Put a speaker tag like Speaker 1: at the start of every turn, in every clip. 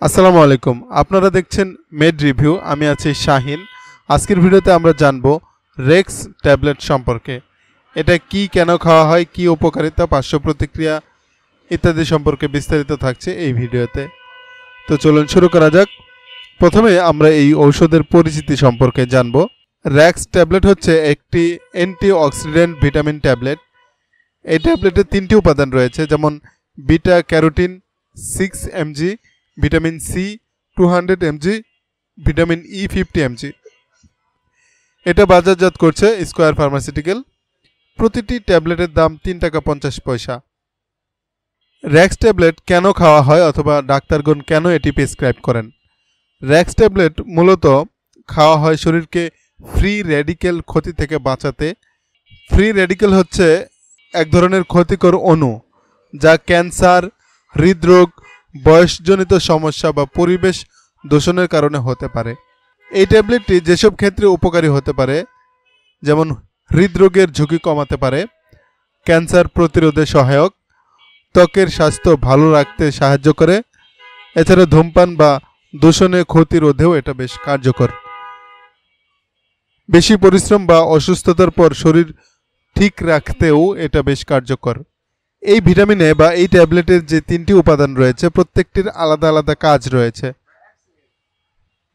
Speaker 1: আসসালামু আলাইকুম। আপনারা দেখছেন মেড রিভিউ। আমি আছি শাহিন। আজকের ভিডিওতে আমরা জানব রেক্স ট্যাবলেট সম্পর্কে। এটা কি, কেন খাওয়া হয়, কি উপকারিতা, পার্শ্ব প্রতিক্রিয়া ইত্যাদি সম্পর্কে বিস্তারিত থাকছে এই ভিডিওতে। তো চলুন শুরু করা যাক। প্রথমে আমরা এই ঔষধের পরিচিতি সম্পর্কে জানব। রেক্স ট্যাবলেট হচ্ছে একটি অ্যান্টিঅক্সিডেন্ট ভিটামিন ট্যাবলেট। এই ট্যাবলেটে 3টি উপাদান রয়েছে, যেমন beta carotene 6 mg, vitamin C 200 mg, vitamin E 50 mg। এটা বাজারজাত করছে স্কয়ার ফার্মাসিউটিক্যাল। প্রতিটি ট্যাবলেটের দাম 3 টাকা 50 পয়সা। রেক্স ট্যাবলেট কেন খাওয়া হয় অথবা ডাক্তারগণ কেন এটি প্রেসক্রাইব করেন? রেক্স ট্যাবলেট মূলত খাওয়া হয় শরীরকে ফ্রি রেডিক্যাল ক্ষতি থেকে বাঁচাতে। ফ্রি রেডিক্যাল হচ্ছে এক ধরনের ক্ষতিকর অণু যা ক্যান্সার, হৃদরোগ, বয়সজনিত সমস্যা বা পরিবেশ দূষণের কারণে হতে পারে। এই ট্যাবলেটটি যেসব ক্ষেত্রে উপকারী হতে পারে, যেমন হৃদরোগের ঝুঁকি কমাতে পারে, ক্যান্সার প্রতিরোধে সহায়ক, ত্বকের স্বাস্থ্য ভালো রাখতে সাহায্য করে, এছাড়া ধূমপান বা দূষণে ক্ষতি রোধেও এটা বেশ কার্যকর। বেশি পরিশ্রম বা অসুস্থতার পর শরীর ঠিক রাখতেও এটা বেশ কার্যকর। এই ভিটামিনে বা এই ট্যাবলেটের যে 3টি উপাদান রয়েছে, প্রত্যেকটির আলাদা আলাদা কাজ রয়েছে।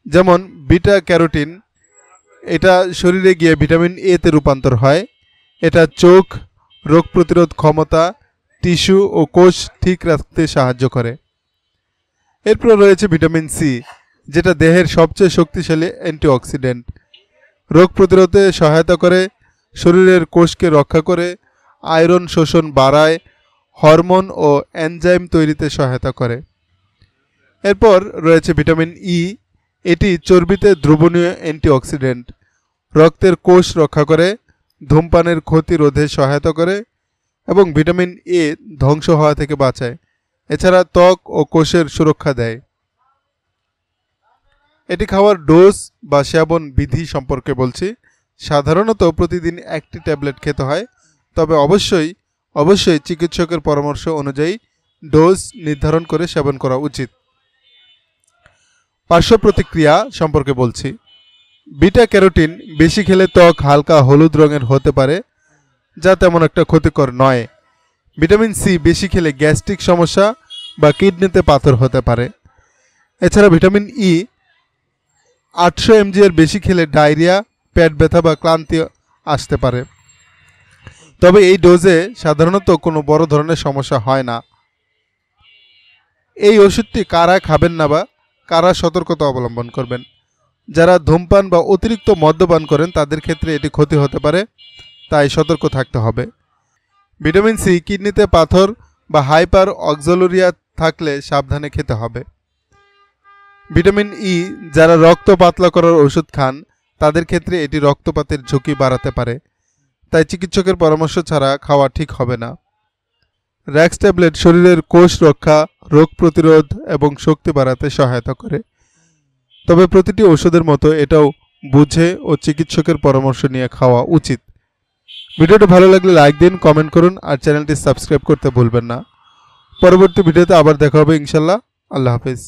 Speaker 1: যেমন বিটা ক্যারোটিন, এটা শরীরে গিয়ে ভিটামিন এ তে রূপান্তর হয়। এটা চোখ, রোগ প্রতিরোধ ক্ষমতা, টিস্যু ও কোষ ঠিক রাখতে সাহায্য করে। এরপর রয়েছে ভিটামিন সি, যেটা দেহের সবচেয়ে শক্তিশালী অ্যান্টিঅক্সিডেন্ট। রোগ প্রতিরোধে সহায়তা করে, শরীরের কোষকে রক্ষা করে, আয়রন শোষণ বাড়ায়, হরমোন ও এনজাইম তৈরিতে সহায়তা করে। এরপর রয়েছে ভিটামিন ই। এটি চর্বিতে দ্রবণীয় অ্যান্টিঅক্সিডেন্ট। রক্তের কোষ রক্ষা করে, ধূমপানের ক্ষতি রোধে সহায়তা করে এবং ভিটামিন এ ধ্বংস হওয়া থেকে বাঁচায়। এছাড়া ত্বক ও কোষের সুরক্ষা দেয়। এটি খাওয়ার ডোজ বা সেবন বিধি সম্পর্কে বলছি। সাধারণত প্রতিদিন একটি ট্যাবলেট খেতে হয়, তবে অবশ্যই চিকিৎসকের পরামর্শ অনুযায়ী ডোজ নির্ধারণ করে সেবন করা উচিত। পার্শ্ব প্রতিক্রিয়া সম্পর্কে বলছি। বিটা ক্যারোটিন বেশি খেলে ত্বক হালকা হলুদ রঙের হতে পারে, যা তেমন একটা ক্ষতিকর নয়। ভিটামিন সি বেশি খেলে গ্যাস্ট্রিক সমস্যা বা কিডনিতে পাথর হতে পারে। এছাড়া ভিটামিন ই 800 mg এর বেশি খেলে ডায়রিয়া, পেট ব্যথা বা ক্লান্তি আসতে পারে। তবে এই ডোজে সাধারণত কোনো বড় ধরনের সমস্যা হয় না। এই ওষুধটি কারা খাবেন না বা কারা সতর্কতা অবলম্বন করবেন? যারা ধূমপান বা অতিরিক্ত মদ্যপান করেন তাদের ক্ষেত্রে এটি ক্ষতি হতে পারে, তাই সতর্ক থাকতে হবে। ভিটামিন সি কিডনিতে পাথর বা হাইপার অক্সালুরিয়া থাকলে সাবধানে খেতে হবে। ভিটামিন ই যারা রক্ত পাতলা করার ওষুধ খান তাদের ক্ষেত্রে এটি রক্তপাতের ঝুঁকি বাড়াতে পারে, তাই চিকিৎসকের পরামর্শ ছাড়া খাওয়া ঠিক হবে না। রেক্স ট্যাবলেট শরীরের কোষ রক্ষা, রোগ প্রতিরোধ এবং শক্তি বাড়াতে সহায়তা করে। তবে প্রতিটি ওষুধের মতো এটাও বুঝে ও চিকিৎসকের পরামর্শ নিয়ে খাওয়া উচিত। ভিডিওটি ভালো লাগলে লাইক দিন, কমেন্ট করুন আর চ্যানেলটি সাবস্ক্রাইব করতে ভুলবেন না। পরবর্তী ভিডিওতে আবার দেখা হবে ইনশাল্লাহ। আল্লাহ হাফেজ।